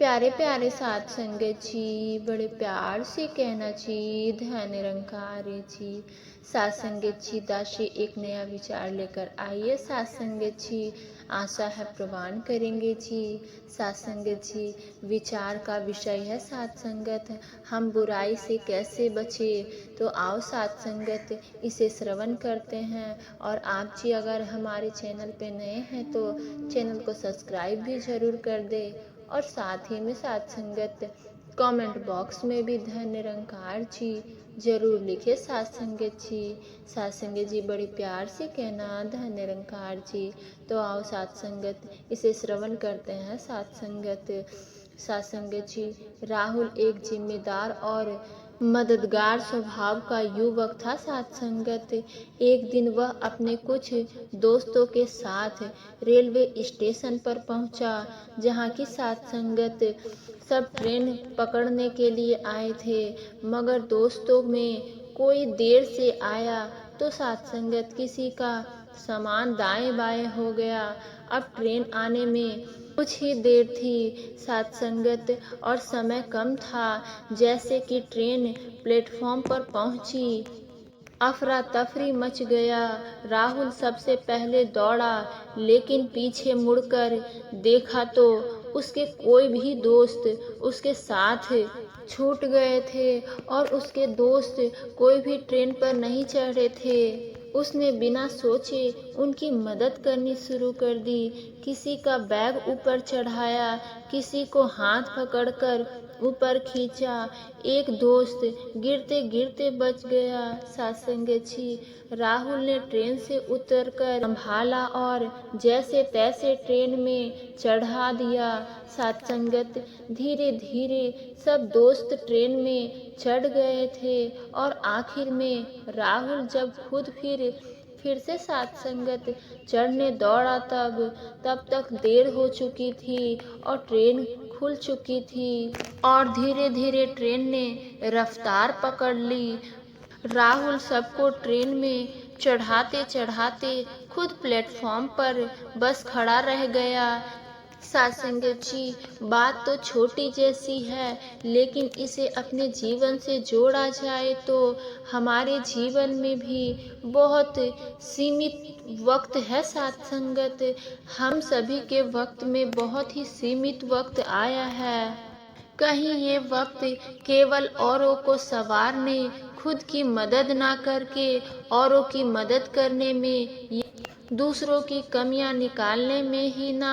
प्यारे प्यारे साध संगत जी, बड़े प्यार से कहना जी, धन निरंकार जी। साध संगत जी, दाशी एक नया विचार लेकर आइए। साध संगत जी, आशा है प्रवान करेंगे जी। साध संगत जी, विचार का विषय है साध संगत, हम बुराई से कैसे बचे। तो आओ साध संगत, इसे श्रवण करते हैं। और आप जी अगर हमारे चैनल पे नए हैं तो चैनल को सब्सक्राइब भी ज़रूर कर दे। और साथ ही में साध संगत कमेंट बॉक्स में भी धन निरंकार जी जरूर लिखे साध संगत जी। साध संगत जी, बड़े प्यार से कहना धन निरंकार जी। तो आओ साध संगत, इसे श्रवण करते हैं साध संगत। साध संगत जी, राहुल एक जिम्मेदार और मददगार स्वभाव का युवक था साध संगत। एक दिन वह अपने कुछ दोस्तों के साथ रेलवे स्टेशन पर पहुंचा, जहां की साध संगत सब ट्रेन पकड़ने के लिए आए थे। मगर दोस्तों में कोई देर से आया तो साध संगत किसी का सामान दाएं बाएं हो गया। अब ट्रेन आने में कुछ ही देर थी साध संगत, और समय कम था। जैसे कि ट्रेन प्लेटफॉर्म पर पहुंची, अफरा तफरी मच गया। राहुल सबसे पहले दौड़ा, लेकिन पीछे मुड़कर देखा तो उसके कोई भी दोस्त उसके साथ छूट गए थे और उसके दोस्त कोई भी ट्रेन पर नहीं चढ़े थे। उसने बिना सोचे उनकी मदद करनी शुरू कर दी। किसी का बैग ऊपर चढ़ाया, किसी को हाथ पकड़कर ऊपर खींचा। एक दोस्त गिरते गिरते बच गया। साध संगत जी, राहुल ने ट्रेन से उतरकर संभाला और जैसे तैसे ट्रेन में चढ़ा दिया। साध संगत, धीरे धीरे सब दोस्त ट्रेन में चढ़ गए थे और आखिर में राहुल जब खुद फिर से साध संगत चढ़ने दौड़ा तब तक देर हो चुकी थी और ट्रेन खुल चुकी थी और धीरे धीरे ट्रेन ने रफ्तार पकड़ ली। राहुल सबको ट्रेन में चढ़ाते चढ़ाते खुद प्लेटफॉर्म पर बस खड़ा रह गया। साध संगत जी, बात तो छोटी जैसी है, लेकिन इसे अपने जीवन से जोड़ा जाए तो हमारे जीवन में भी बहुत सीमित वक्त है साध संगत। हम सभी के वक्त में बहुत ही सीमित वक्त आया है। कहीं ये वक्त केवल औरों को संवारने, खुद की मदद ना करके औरों की मदद करने में, दूसरों की कमियां निकालने में ही ना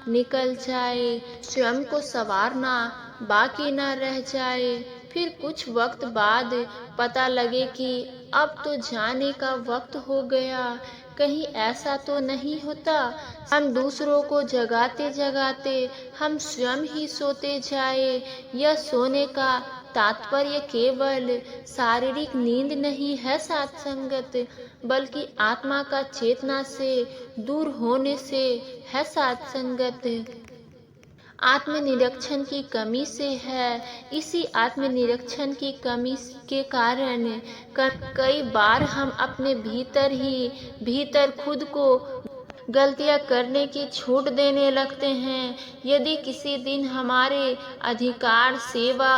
निकल जाए, स्वयं को संवारना बाकी ना रह जाए। फिर कुछ वक्त बाद पता लगे कि अब तो जाने का वक्त हो गया। कहीं ऐसा तो नहीं होता हम दूसरों को जगाते जगाते हम स्वयं ही सोते जाए। यह सोने का तात्पर्य केवल शारीरिक नींद नहीं है साध संगत, बल्कि आत्मा का चेतना से दूर होने से है साध संगत। आत्मनिरीक्षण की कमी से है। इसी आत्मनिरीक्षण की कमी के कारण कई बार हम अपने भीतर खुद को गलतियां करने की छूट देने लगते हैं। यदि किसी दिन हमारे अधिकार सेवा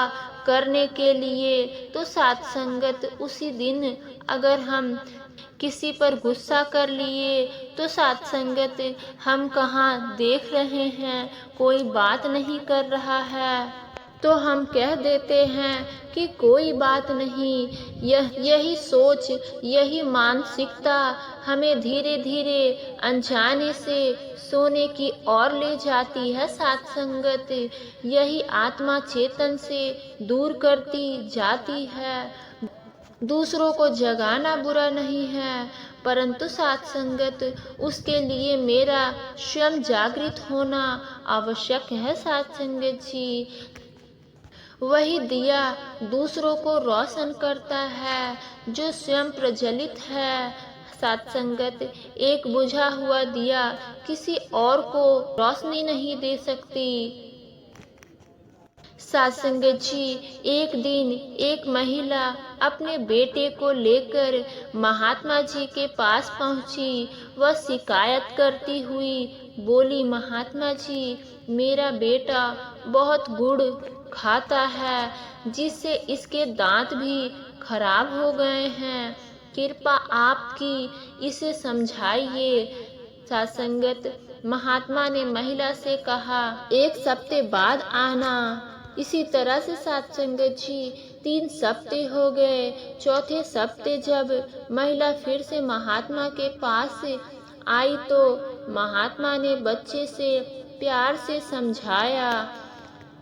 करने के लिए, तो साध संगत उसी दिन अगर हम किसी पर गुस्सा कर लिए तो साध संगत हम कहाँ देख रहे हैं, कोई बात नहीं कर रहा है, तो हम कह देते हैं कि कोई बात नहीं। यही सोच, यही मानसिकता हमें धीरे धीरे अनजाने से सोने की ओर ले जाती है साध संगत। यही आत्मा चेतन से दूर करती जाती है। दूसरों को जगाना बुरा नहीं है, परंतु साध संगत उसके लिए मेरा स्वयं जागृत होना आवश्यक है साध संगत जी। वही दिया दूसरों को रोशन करता है जो स्वयं प्रज्वलित है। साध संगत, एक बुझा हुआ दिया किसी और को रोशनी नहीं दे सकती। साध संगत जी, एक दिन एक महिला अपने बेटे को लेकर महात्मा जी के पास पहुंची। वह शिकायत करती हुई बोली, महात्मा जी, मेरा बेटा बहुत गुड़ खाता है, जिससे इसके दांत भी खराब हो गए हैं। कृपा आपकी इसे समझाइए। सात्संगत महात्मा ने महिला से कहा, 1 सप्ते बाद आना। इसी तरह से सात्संगत जी 3 सप्ते हो गए। चौथे सप्ते जब महिला फिर से महात्मा के पास आई तो महात्मा ने बच्चे से प्यार से समझाया,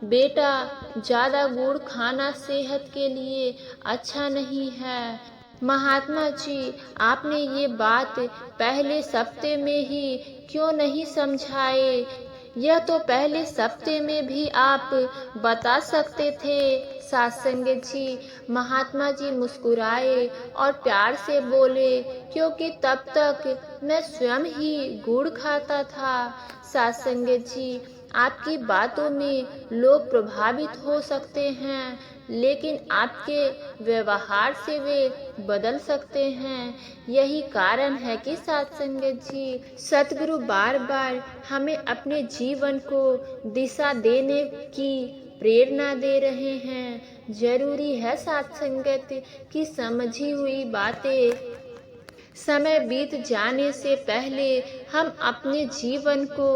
बेटा ज़्यादा गुड़ खाना सेहत के लिए अच्छा नहीं है। महात्मा जी, आपने ये बात पहले सप्ते में ही क्यों नहीं समझाए? यह तो पहले सप्ते में भी आप बता सकते थे। सात्संगत जी, महात्मा जी मुस्कुराए और प्यार से बोले, क्योंकि तब तक मैं स्वयं ही गुड़ खाता था। सात्संगत जी, आपकी बातों में लोग प्रभावित हो सकते हैं, लेकिन आपके व्यवहार से वे बदल सकते हैं। यही कारण है कि सात्संगत जी, सतगुरु बार बार हमें अपने जीवन को दिशा देने की प्रेरणा दे रहे हैं। जरूरी है सात्संगत की समझी हुई बातें समय बीत जाने से पहले हम अपने जीवन को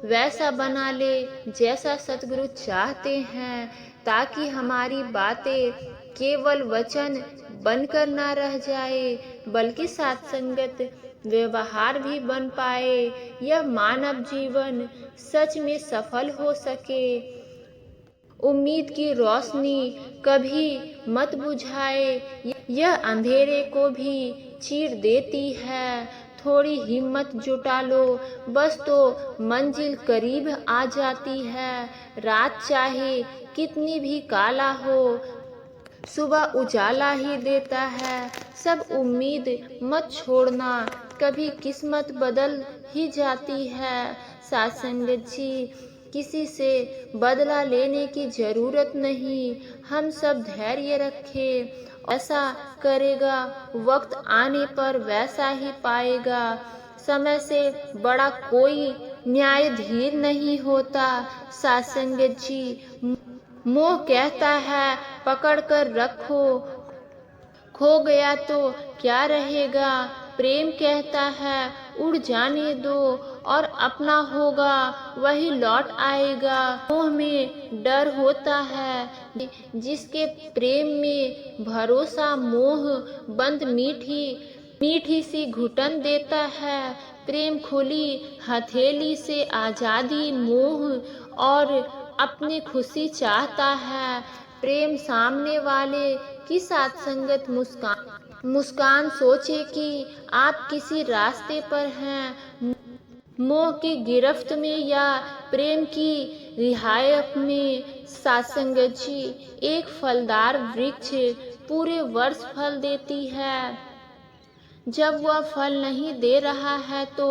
वैसा बना ले जैसा सतगुरु चाहते हैं, ताकि हमारी बातें केवल वचन बनकर ना रह जाए, बल्कि सात्संगत व्यवहार भी बन पाए। यह मानव जीवन सच में सफल हो सके। उम्मीद की रोशनी कभी मत बुझाए, यह अंधेरे को भी चीर देती है। थोड़ी हिम्मत जुटा लो, बस तो मंजिल करीब आ जाती है। रात चाहे कितनी भी काला हो, सुबह उजाला ही देता है। सब उम्मीद मत छोड़ना, कभी किस्मत बदल ही जाती है। सात्संगत जी, किसी से बदला लेने की जरूरत नहीं। हम सब धैर्य रखें, ऐसा करेगा वक्त आने पर वैसा ही पाएगा। समय से बड़ा कोई न्यायाधीश नहीं होता। सात्संगत जी, मोह कहता है पकड़ कर रखो, खो गया तो क्या रहेगा। प्रेम कहता है उड़ जाने दो, और अपना होगा वही लौट आएगा। मोह में डर होता है, जिसके प्रेम में भरोसा मोह बंद मीठी मीठी सी घुटन देता है। प्रेम खुली हथेली से आज़ादी, मोह और अपनी खुशी चाहता है। प्रेम सामने वाले की सात्संगत मुस्कान सोचे कि आप किसी रास्ते पर हैं, मोह की गिरफ्त में या प्रेम की रिहायत में। सात्संगत जी, एक फलदार वृक्ष पूरे वर्ष फल देती है। जब वह फल नहीं दे रहा है तो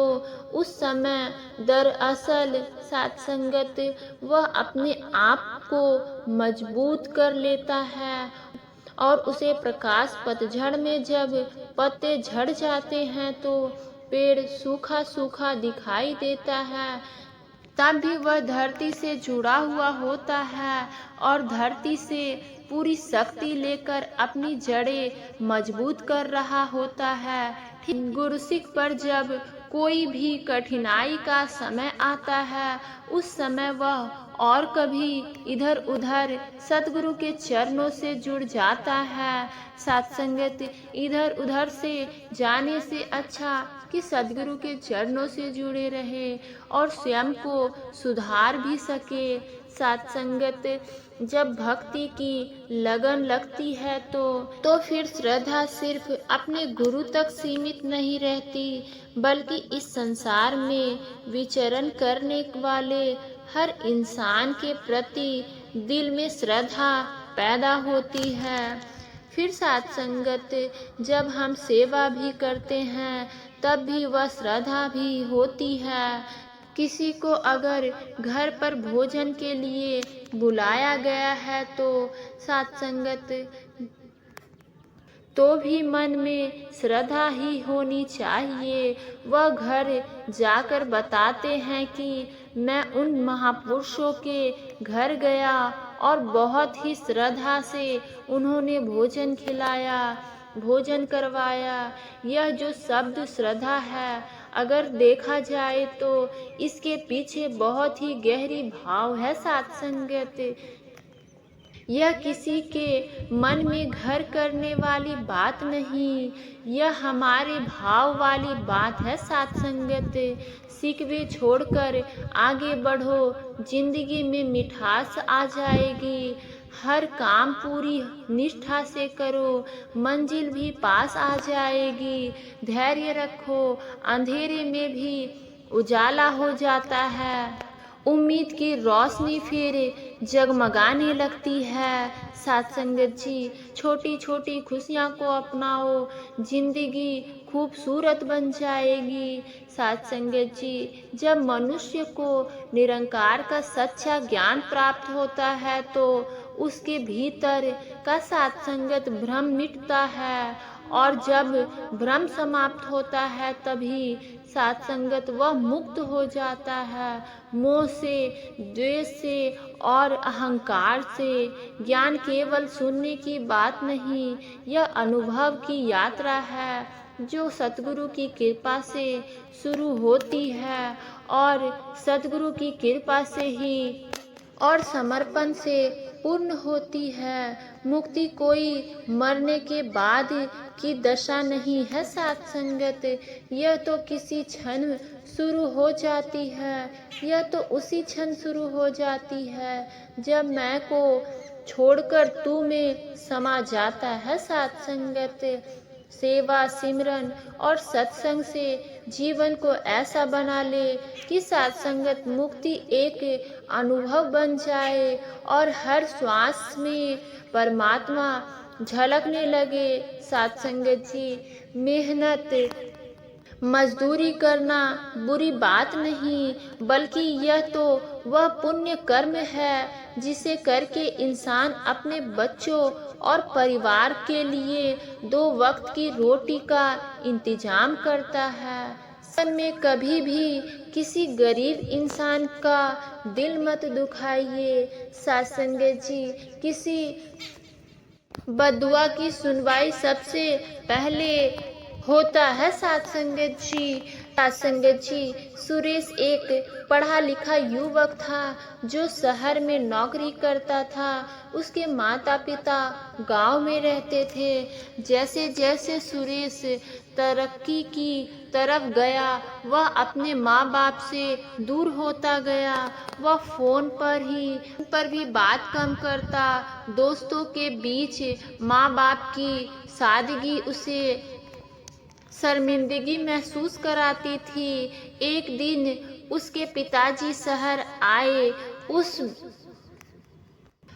उस समय दरअसल सात्संगत वह अपने आप को मजबूत कर लेता है, और उसे प्रकाश पतझड़ में जब पत्ते झड़ जाते हैं तो पेड़ सूखा सूखा दिखाई देता है, तब भी वह धरती से जुड़ा हुआ होता है और धरती से पूरी शक्ति लेकर अपनी जड़ें मजबूत कर रहा होता है। ठीक गुरुसिक पर जब कोई भी कठिनाई का समय आता है, उस समय वह और कभी इधर उधर सतगुरु के चरणों से जुड़ जाता है। सत्संगत इधर उधर से जाने से अच्छा कि सदगुरु के चरणों से जुड़े रहे और स्वयं को सुधार भी सके। सत्संगत जब भक्ति की लगन लगती है तो फिर श्रद्धा सिर्फ अपने गुरु तक सीमित नहीं रहती, बल्कि इस संसार में विचरण करने वाले हर इंसान के प्रति दिल में श्रद्धा पैदा होती है। फिर सत्संगत जब हम सेवा भी करते हैं तब भी वह श्रद्धा भी होती है। किसी को अगर घर पर भोजन के लिए बुलाया गया है तो सत्संगत तो भी मन में श्रद्धा ही होनी चाहिए। वह घर जाकर बताते हैं कि मैं उन महापुरुषों के घर गया और बहुत ही श्रद्धा से उन्होंने भोजन खिलाया, भोजन करवाया। यह जो शब्द श्रद्धा है, अगर देखा जाए तो इसके पीछे बहुत ही गहरी भाव है साथ संगत। यह किसी के मन में घर करने वाली बात नहीं, यह हमारे भाव वाली बात है साथ संगत। शिकवे छोड़कर आगे बढ़ो, जिंदगी में मिठास आ जाएगी। हर काम पूरी निष्ठा से करो, मंजिल भी पास आ जाएगी। धैर्य रखो, अंधेरे में भी उजाला हो जाता है। उम्मीद की रोशनी फिर जगमगाने लगती है। साथ संगत जी, छोटी छोटी खुशियाँ को अपनाओ, जिंदगी खूबसूरत बन जाएगी। साथ संगत जी, जब मनुष्य को निरंकार का सच्चा ज्ञान प्राप्त होता है तो उसके भीतर का साथ संगत भ्रम मिटता है, और जब भ्रम समाप्त होता है तभी साथ संगत वह मुक्त हो जाता है मोह से, द्वेष से और अहंकार से। ज्ञान केवल सुनने की बात नहीं, यह अनुभव की यात्रा है जो सतगुरु की कृपा से शुरू होती है और सतगुरु की कृपा से ही और समर्पण से पूर्ण होती है। मुक्ति कोई मरने के बाद की दशा नहीं है साथ संगत, यह तो किसी क्षण शुरू हो जाती है। यह तो उसी क्षण शुरू हो जाती है जब मैं को छोड़कर तू में समा जाता है साथ संगत। सेवा, सिमरन और सत्संग से जीवन को ऐसा बना ले कि साथ संगत मुक्ति एक अनुभव बन जाए और हर श्वास में परमात्मा झलकने लगे। साथ संगत जी, मेहनत मजदूरी करना बुरी बात नहीं, बल्कि यह तो वह पुण्य कर्म है जिसे करके इंसान अपने बच्चों और परिवार के लिए 2 वक्त की रोटी का इंतजाम करता है। मन में कभी भी किसी गरीब इंसान का दिल मत दुखाइए। साथ संगत जी, किसी बद्दुआ की सुनवाई सबसे पहले होता है साथ संगत जी। साथ संगत जी, सुरेश एक पढ़ा लिखा युवक था जो शहर में नौकरी करता था। उसके माता पिता गांव में रहते थे। जैसे जैसे सुरेश तरक्की की तरफ गया, वह अपने माँ बाप से दूर होता गया। वह फोन पर भी बात कम करता। दोस्तों के बीच माँ बाप की सादगी उसे शर्मिंदगी महसूस कराती थी। एक दिन उसके पिताजी शहर आए।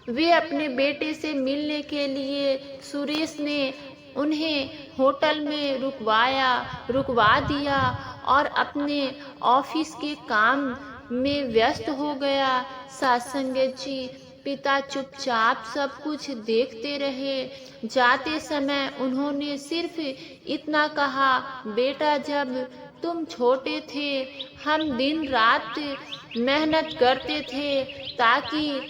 वे अपने बेटे से मिलने के लिए सुरेश ने उन्हें होटल में रुकवा दिया और अपने ऑफिस के काम में व्यस्त हो गया। साथ संगत जी, पिता चुपचाप सब कुछ देखते रहे। जाते समय उन्होंने सिर्फ इतना कहा, बेटा, जब तुम छोटे थे हम दिन रात मेहनत करते थे ताकि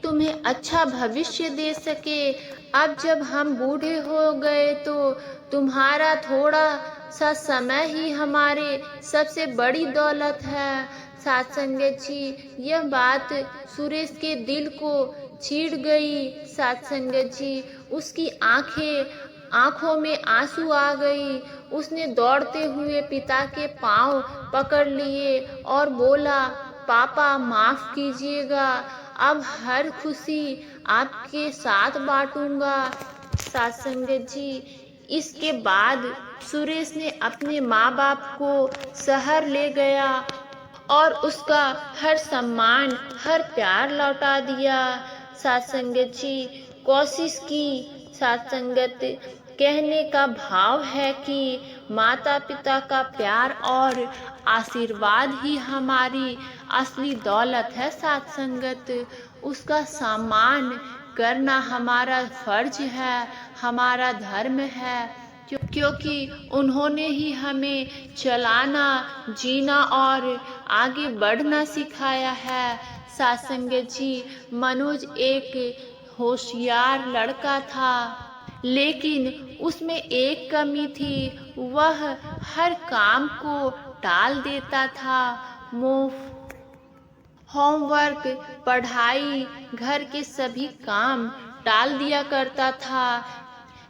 तुम्हें अच्छा भविष्य दे सके। अब जब हम बूढ़े हो गए तो तुम्हारा थोड़ा सा समय ही हमारे सबसे बड़ी दौलत है। साथ संगत जी, यह बात सुरेश के दिल को छीड़ गई। साथ संगत जी, उसकी आंखों में आंसू आ गई। उसने दौड़ते हुए पिता के पांव पकड़ लिए और बोला, पापा माफ कीजिएगा, अब हर खुशी आपके साथ बांटूंगा। साथ संगत जी, इसके बाद सुरेश ने अपने माँ बाप को शहर ले गया और उसका हर सम्मान, हर प्यार लौटा दिया। साथ संगत जी, कोशिश की। साथ संगत, कहने का भाव है कि माता पिता का प्यार और आशीर्वाद ही हमारी असली दौलत है। साथ संगत, उसका सम्मान करना हमारा फर्ज है, हमारा धर्म है। क्योंकि उन्होंने ही हमें चलाना, जीना और आगे बढ़ना सिखाया है। साथ संगत जी, मनोज एक होशियार लड़का था, लेकिन उसमें एक कमी थी, वह हर काम को टाल देता था। होमवर्क, पढ़ाई, घर के सभी काम टाल दिया करता था।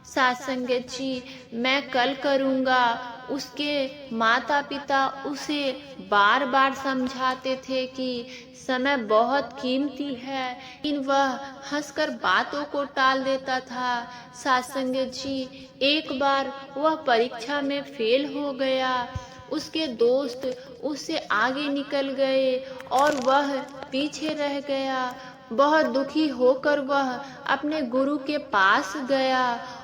साथ संगत जी, मैं कल करूँगा। उसके माता पिता उसे बार बार समझाते थे कि समय बहुत कीमती है, लेकिन वह हंसकर बातों को टाल देता था। साथ संगत जी, एक बार वह परीक्षा में फेल हो गया। उसके दोस्त उससे आगे निकल गए और वह पीछे रह गया। बहुत दुखी होकर वह अपने गुरु के पास गया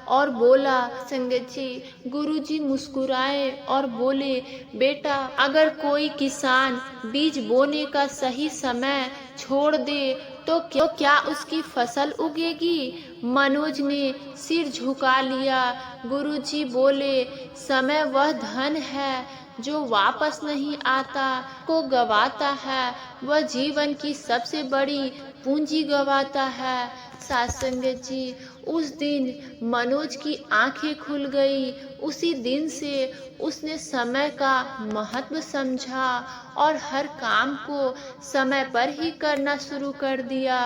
और बोला। संगत जी, गुरुजी मुस्कुराए और बोले, बेटा, अगर कोई किसान बीज बोने का सही समय छोड़ दे तो क्या उसकी फसल उगेगी? मनोज ने सिर झुका लिया। गुरुजी बोले, समय वह धन है जो वापस नहीं आता, को गवाता है वह जीवन की सबसे बड़ी पूंजी गवाता है। साथ संगत जी, उस दिन मनोज की आंखें खुल गई। उसी दिन से उसने समय का महत्व समझा और हर काम को समय पर ही करना शुरू कर दिया।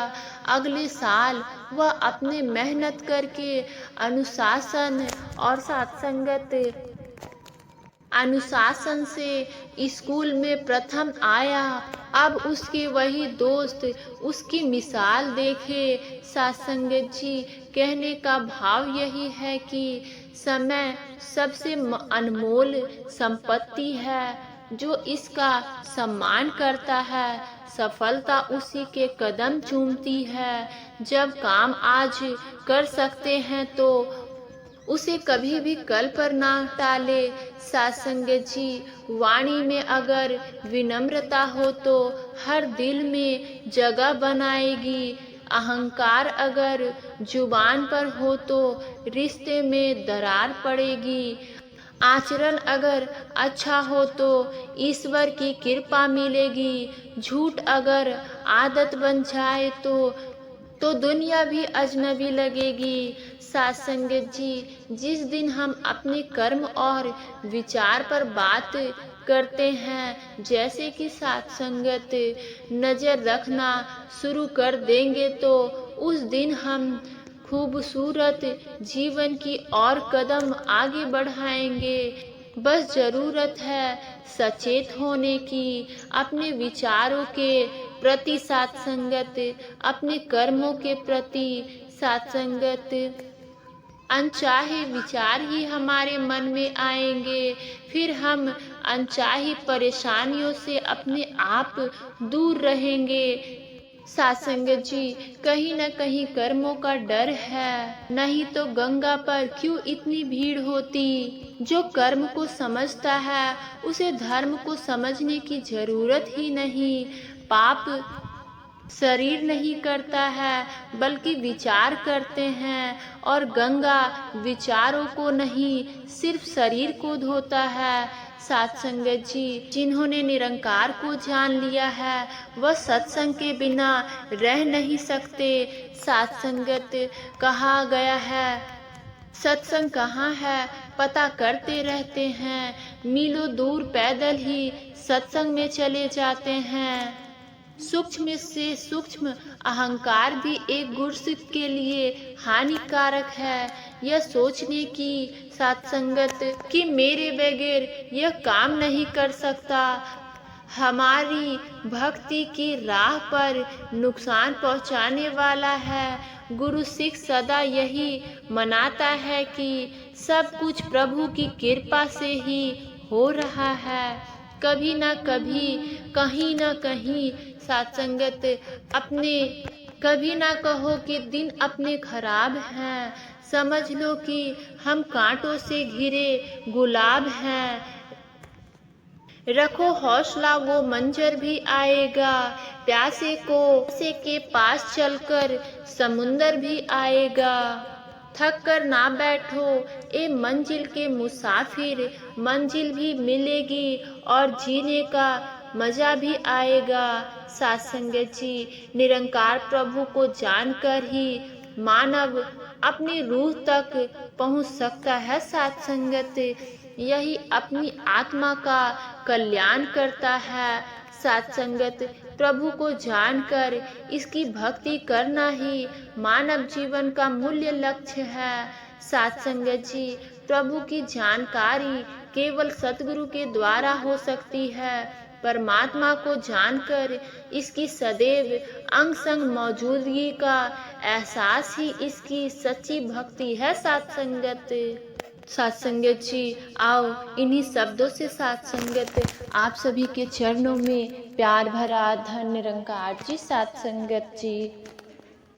अगले साल वह अपने मेहनत करके अनुशासन से स्कूल में प्रथम आया। अब उसके वही दोस्त उसकी मिसाल देखे। साथ संगत जी, कहने का भाव यही है कि समय सबसे अनमोल संपत्ति है। जो इसका सम्मान करता है, सफलता उसी के कदम चूमती है। जब काम आज कर सकते हैं तो उसे कभी भी कल पर ना टाले। साथ संगत जी, वाणी में अगर विनम्रता हो तो हर दिल में जगह बनाएगी। अहंकार अगर जुबान पर हो तो रिश्ते में दरार पड़ेगी। आचरण अगर अच्छा हो तो ईश्वर की कृपा मिलेगी। झूठ अगर आदत बन जाए तो दुनिया भी अजनबी लगेगी। साथ संगत जी, जिस दिन हम अपने कर्म और विचार पर बात करते हैं, जैसे कि साथ संगत नजर रखना शुरू कर देंगे तो उस दिन हम खूबसूरत जीवन की और कदम आगे बढ़ाएंगे। बस जरूरत है सचेत होने की, अपने विचारों के प्रति साथ संगत, अपने कर्मों के प्रति साथ संगत। अनचाहे विचार ही हमारे मन में आएंगे, फिर हम अनचाही परेशानियों से अपने आप दूर रहेंगे। साथ संगत जी, कहीं न कहीं कर्मों का डर है, नहीं तो गंगा पर क्यों इतनी भीड़ होती। जो कर्म को समझता है उसे धर्म को समझने की जरूरत ही नहीं। पाप शरीर नहीं करता है बल्कि विचार करते हैं, और गंगा विचारों को नहीं सिर्फ शरीर को धोता है। साथ संगत जी, जिन्होंने निरंकार को जान लिया है वह सत्संग के बिना रह नहीं सकते। साथ संगत, कहा गया है, सत्संग कहाँ है पता करते रहते हैं, मीलों दूर पैदल ही सत्संग में चले जाते हैं। सूक्ष्म से सूक्ष्म अहंकार भी एक गुरसिक के लिए हानिकारक है। यह सोचने की साथ संगत कि मेरे बगैर यह काम नहीं कर सकता, हमारी भक्ति की राह पर नुकसान पहुंचाने वाला है। गुरु सिख सदा यही मनाता है कि सब कुछ प्रभु की कृपा से ही हो रहा है। कभी ना कभी, कहीं ना कहीं साथ संगत अपने, कभी ना कहो कि दिन अपने खराब हैं। समझ लो कि हम कांटों से घिरे गुलाब हैं। रखो हौसला, वो मंजर भी आएगा। प्यासे के पास चलकर समुंदर भी आएगा। थक कर ना बैठो ए मंजिल के मुसाफिर, मंजिल भी मिलेगी और जीने का मजा भी आएगा। साथ संगत जी, निरंकार प्रभु को जानकर ही मानव अपनी रूह तक पहुंच सकता है। साथ संगत, यही अपनी आत्मा का कल्याण करता है। साथ संगत, प्रभु को जानकर इसकी भक्ति करना ही मानव जीवन का मूल्य लक्ष्य है। साथ संगत जी, प्रभु की जानकारी केवल सतगुरु के द्वारा हो सकती है। परमात्मा को जानकर इसकी सदैव अंग संग मौजूदगी का एहसास ही इसकी सच्ची भक्ति है। साथ संगत जी, आओ इन्हीं शब्दों से साथ संगत आप सभी के चरणों में प्यार भरा धन्य निरंकार जी। साथ संगत जी।